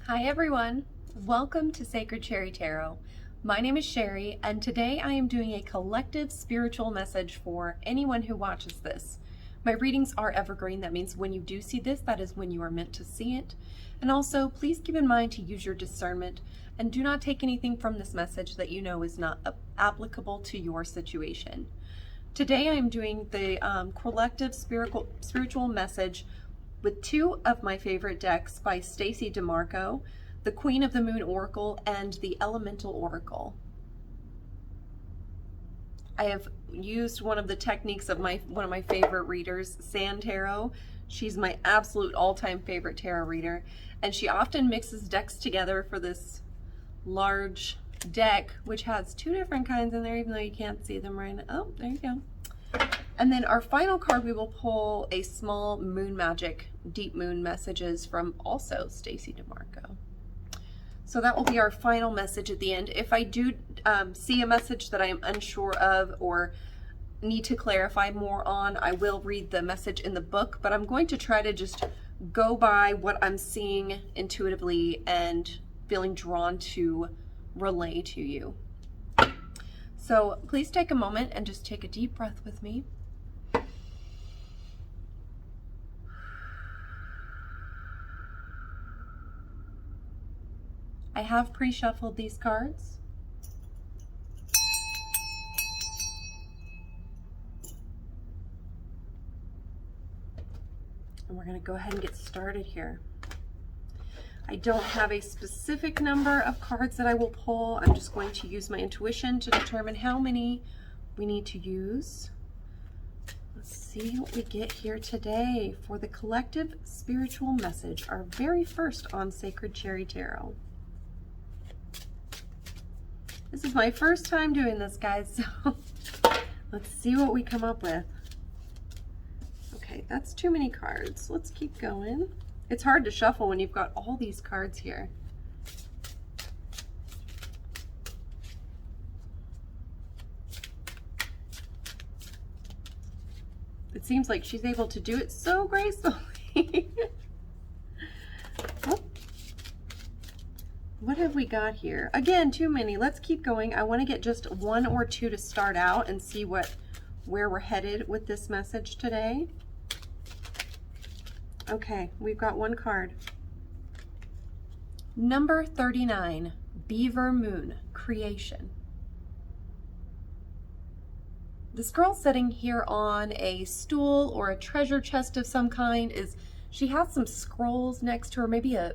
Hi everyone, welcome to Sacred Cherry Tarot. My name is Sherry and today I am doing a collective spiritual message for anyone who watches this. My readings are evergreen, that means when you do see this, that is when you are meant to see it. And also please keep in mind to use your discernment and do not take anything from this message that you know is not applicable to your situation. Today I am doing the collective spiritual message with two of my favorite decks by Stacey Demarco, the Queen of the Moon Oracle and the Elemental Oracle. I have used one of the techniques of one of my favorite readers, Sand Tarot. She's my absolute all-time favorite tarot reader, and she often mixes decks together for this large deck, which has two different kinds in there, even though you can't see them right now. Oh, there you go. And then our final card, we will pull a small moon magic, deep moon messages from also Stacey Demarco. So that will be our final message at the end. If I do see a message that I am unsure of or need to clarify more on, I will read the message in the book, but I'm going to try to just go by what I'm seeing intuitively and feeling drawn to relay to you. So please take a moment and just take a deep breath with me. I have pre-shuffled these cards. And we're going to go ahead and get started here. I don't have a specific number of cards that I will pull. I'm just going to use my intuition to determine how many we need to use. Let's see what we get here today for the collective spiritual message, our very first on Sacred Cherry Tarot. This is my first time doing this, guys, so let's see what we come up with. Okay, that's too many cards. Let's keep going. It's hard to shuffle when you've got all these cards here. It seems like she's able to do it so gracefully. Oh. What have we got here? Again, too many. Let's keep going. I want to get just one or two to start out and see where we're headed with this message today. Okay, we've got one card. Number 39, Beaver Moon, Creation. This girl sitting here on a stool or a treasure chest of some kind she has some scrolls next to her, maybe a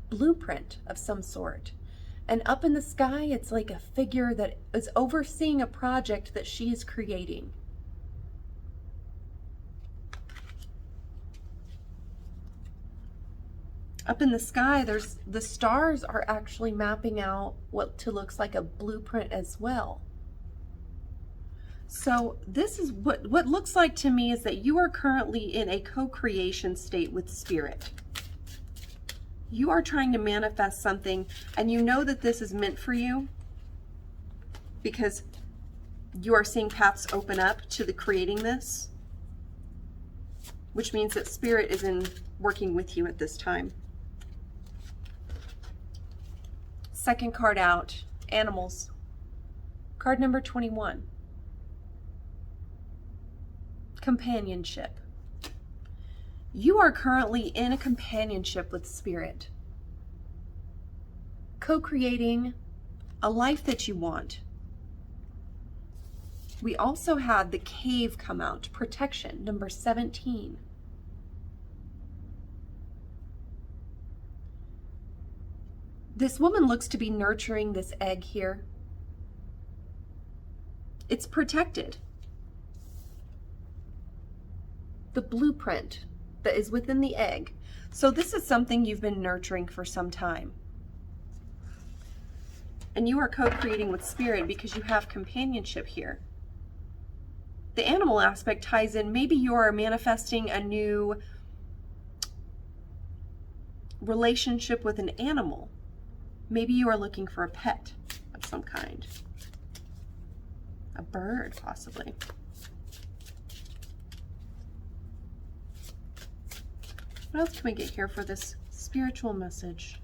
blueprint of some sort. And up in the sky, it's like a figure that is overseeing a project that she is creating. Up in the sky, the stars are actually mapping out what looks like a blueprint as well. So this is what looks like to me is that you are currently in a co-creation state with Spirit. You are trying to manifest something, and you know that this is meant for you because you are seeing paths open up to the creating this, which means that Spirit is working with you at this time. Second card out, Animals. Card number 21. Companionship. You are currently in a companionship with Spirit, co-creating a life that you want. We also had the Cave come out, Protection, number 17. This woman looks to be nurturing this egg here. It's protected. The blueprint that is within the egg. So this is something you've been nurturing for some time. And you are co-creating with Spirit because you have companionship here. The animal aspect ties in, maybe you are manifesting a new relationship with an animal. Maybe you are looking for a pet of some kind. A bird, possibly. What else can we get here for this spiritual message?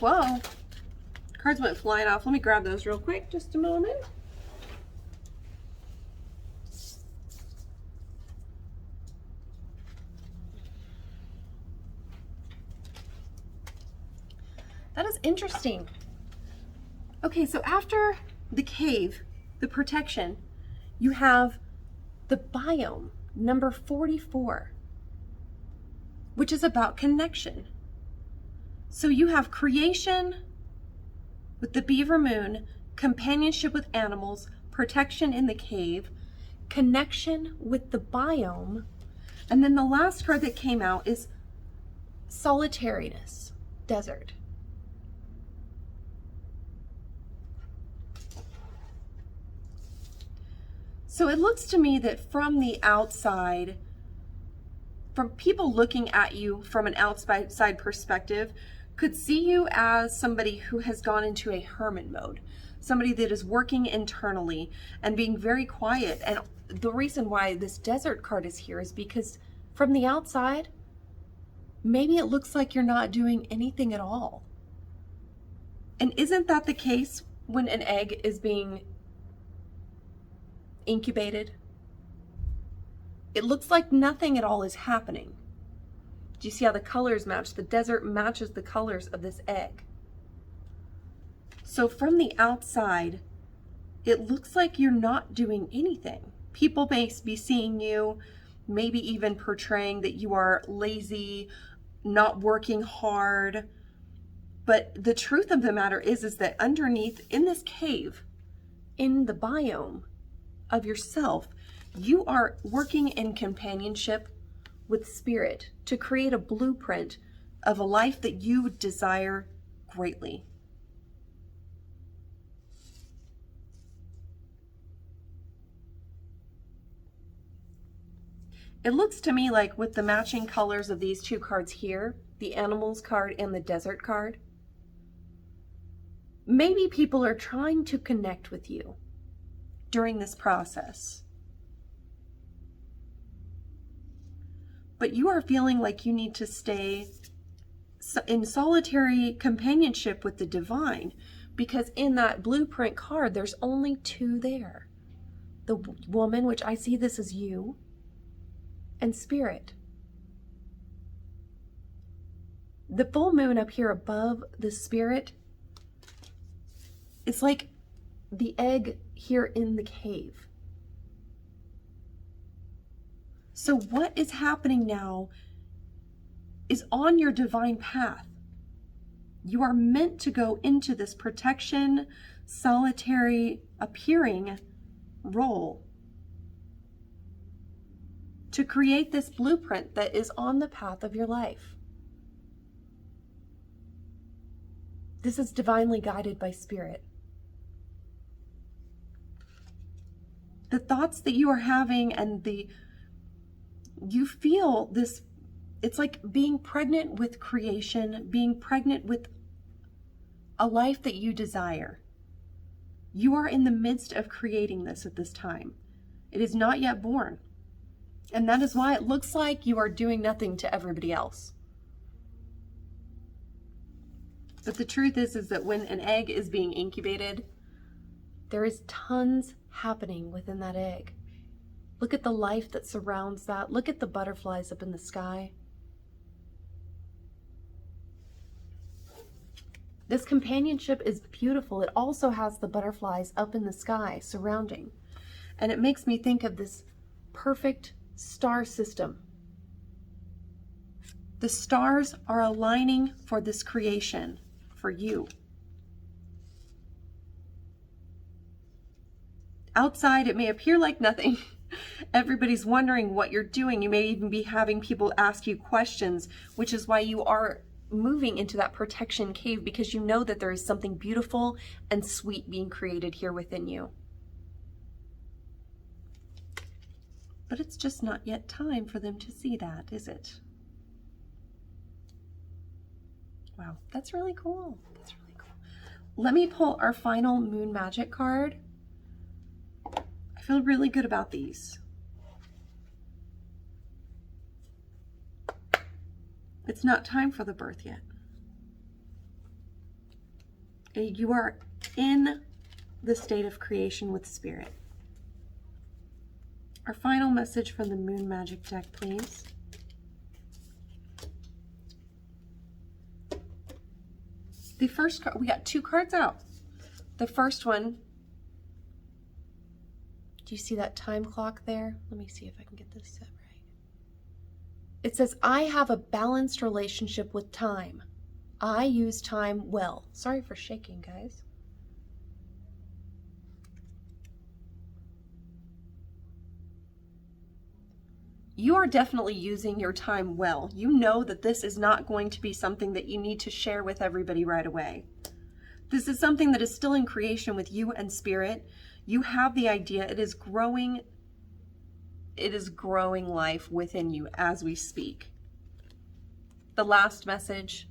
whoa. Cards went flying off. Let me grab those real quick. Just a moment. That is interesting. Okay, so after the cave, the protection, you have the biome, number 44, which is about connection. So you have creation with the beaver moon, companionship with animals, protection in the cave, connection with the biome, and then the last card that came out is Solitariness Desert. So it looks to me that from the outside, from people looking at you from an outside perspective, could see you as somebody who has gone into a hermit mode, somebody that is working internally and being very quiet. And the reason why this desert card is here is because from the outside, maybe it looks like you're not doing anything at all. And isn't that the case when an egg is being incubated? It looks like nothing at all is happening. Do you see how the colors match? The desert matches the colors of this egg. So from the outside, it looks like you're not doing anything. People may be seeing you, maybe even portraying that you are lazy, not working hard. But the truth of the matter is that underneath in this cave, in the biome of yourself, you are working in companionship with spirit to create a blueprint of a life that you desire greatly. It looks to me like with the matching colors of these two cards here, the animals card and the desert card, maybe people are trying to connect with you during this process. But you are feeling like you need to stay in solitary companionship with the divine, because in that blueprint card, there's only two there. The woman, which I see this as you, and spirit. The full moon up here above the spirit, it's like the egg here in the cave. So what is happening now is on your divine path. You are meant to go into this protection, solitary appearing role to create this blueprint that is on the path of your life. This is divinely guided by spirit. The thoughts that you are having and you feel this, it's like being pregnant with creation, being pregnant with a life that you desire. You are in the midst of creating this at this time. It is not yet born. And that is why it looks like you are doing nothing to everybody else. But the truth is that when an egg is being incubated, there is tons happening within that egg. Look at the life that surrounds that. Look at the butterflies up in the sky. This companionship is beautiful. It also has the butterflies up in the sky surrounding. And it makes me think of this perfect star system. The stars are aligning for this creation, for you. Outside, it may appear like nothing. Everybody's wondering what you're doing. You may even be having people ask you questions, which is why you are moving into that protection cave, because you know that there is something beautiful and sweet being created here within you. But it's just not yet time for them to see that, is it? Wow, that's really cool. That's really cool. Let me pull our final Moon Magic card. I feel really good about these. It's not time for the birth yet. You are in the state of creation with spirit. Our final message from the Moon Magic deck, please. The first card, we got 2 cards out. The first one, do you see that time clock there? Let me see if I can get this set right. It says, I have a balanced relationship with time. I use time well. Sorry for shaking, guys. You are definitely using your time well. You know that this is not going to be something that you need to share with everybody right away. This is something that is still in creation with you and spirit. You have the idea. It is growing life within you as we speak. The last message.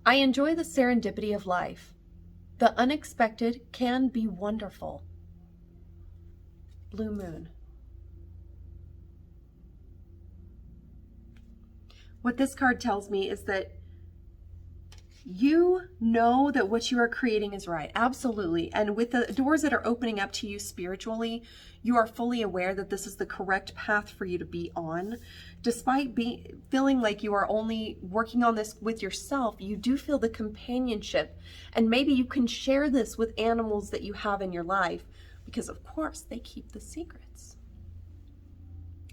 I enjoy the serendipity of life. The unexpected can be wonderful. Blue moon. What this card tells me is that you know that what you are creating is right. Absolutely. And with the doors that are opening up to you spiritually, you are fully aware that this is the correct path for you to be on. Despite feeling like you are only working on this with yourself, you do feel the companionship. And maybe you can share this with animals that you have in your life, because of course they keep the secrets.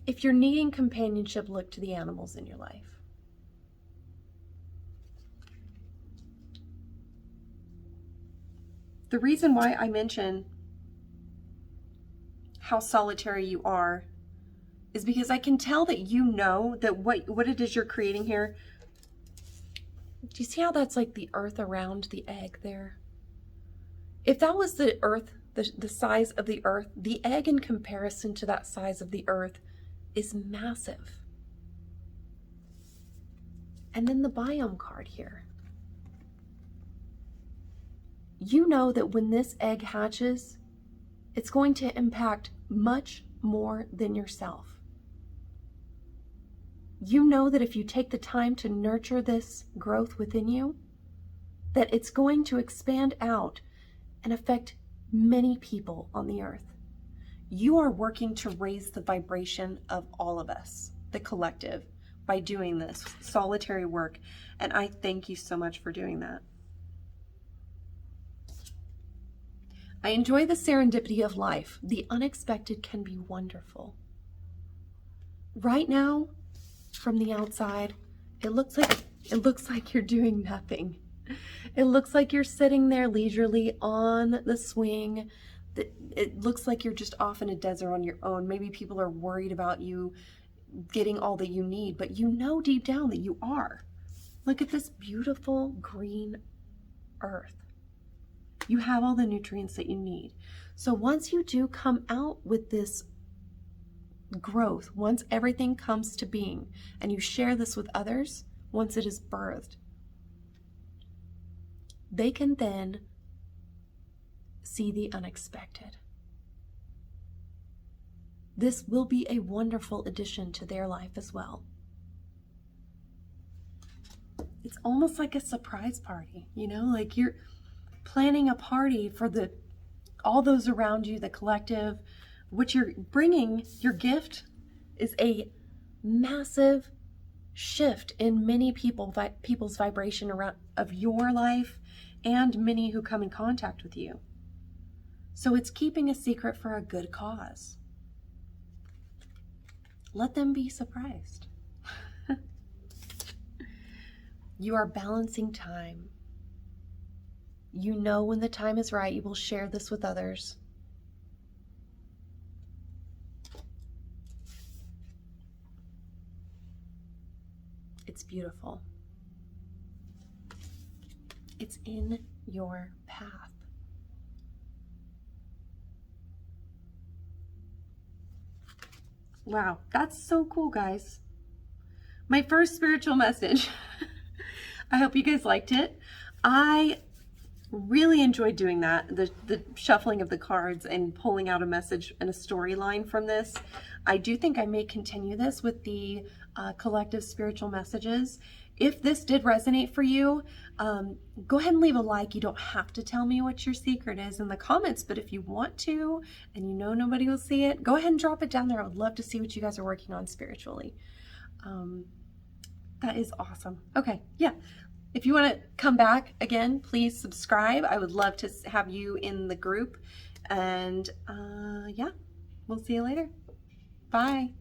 If you're needing companionship, look to the animals in your life. The reason why I mention how solitary you are is because I can tell that you know that what it is you're creating here. Do you see how that's like the earth around the egg there? If that was the earth, the size of the earth, the egg in comparison to that size of the earth is massive. And then the biome card here. You know that when this egg hatches, it's going to impact much more than yourself. You know that if you take the time to nurture this growth within you, that it's going to expand out and affect many people on the earth. You are working to raise the vibration of all of us, the collective, by doing this solitary work. And I thank you so much for doing that. I enjoy the serendipity of life. The unexpected can be wonderful. Right now, from the outside, it looks like you're doing nothing. It looks like you're sitting there leisurely on the swing. It looks like you're just off in a desert on your own. Maybe people are worried about you getting all that you need, but you know deep down that you are. Look at this beautiful green earth. You have all the nutrients that you need. So once you do come out with this growth, once everything comes to being and you share this with others, once it is birthed, they can then see the unexpected. This will be a wonderful addition to their life as well. It's almost like a surprise party, you know, like you're planning a party for all those around you, the collective. What you're bringing, your gift, is a massive shift in many people's vibration around of your life and many who come in contact with you. So it's keeping a secret for a good cause. Let them be surprised. You are balancing time. You know when the time is right, you will share this with others. It's beautiful. It's in your path. Wow, that's so cool, guys. My first spiritual message. I hope you guys liked it. I really enjoyed doing that, the shuffling of the cards and pulling out a message and a storyline from this. I do think I may continue this with the collective spiritual messages. If this did resonate for you, go ahead and leave a like. You don't have to tell me what your secret is in the comments, but if you want to and you know nobody will see it, go ahead and drop it down there. I would love to see what you guys are working on spiritually. That is awesome. Okay, yeah. If you want to come back again, please subscribe. I would love to have you in the group. And yeah, we'll see you later. Bye.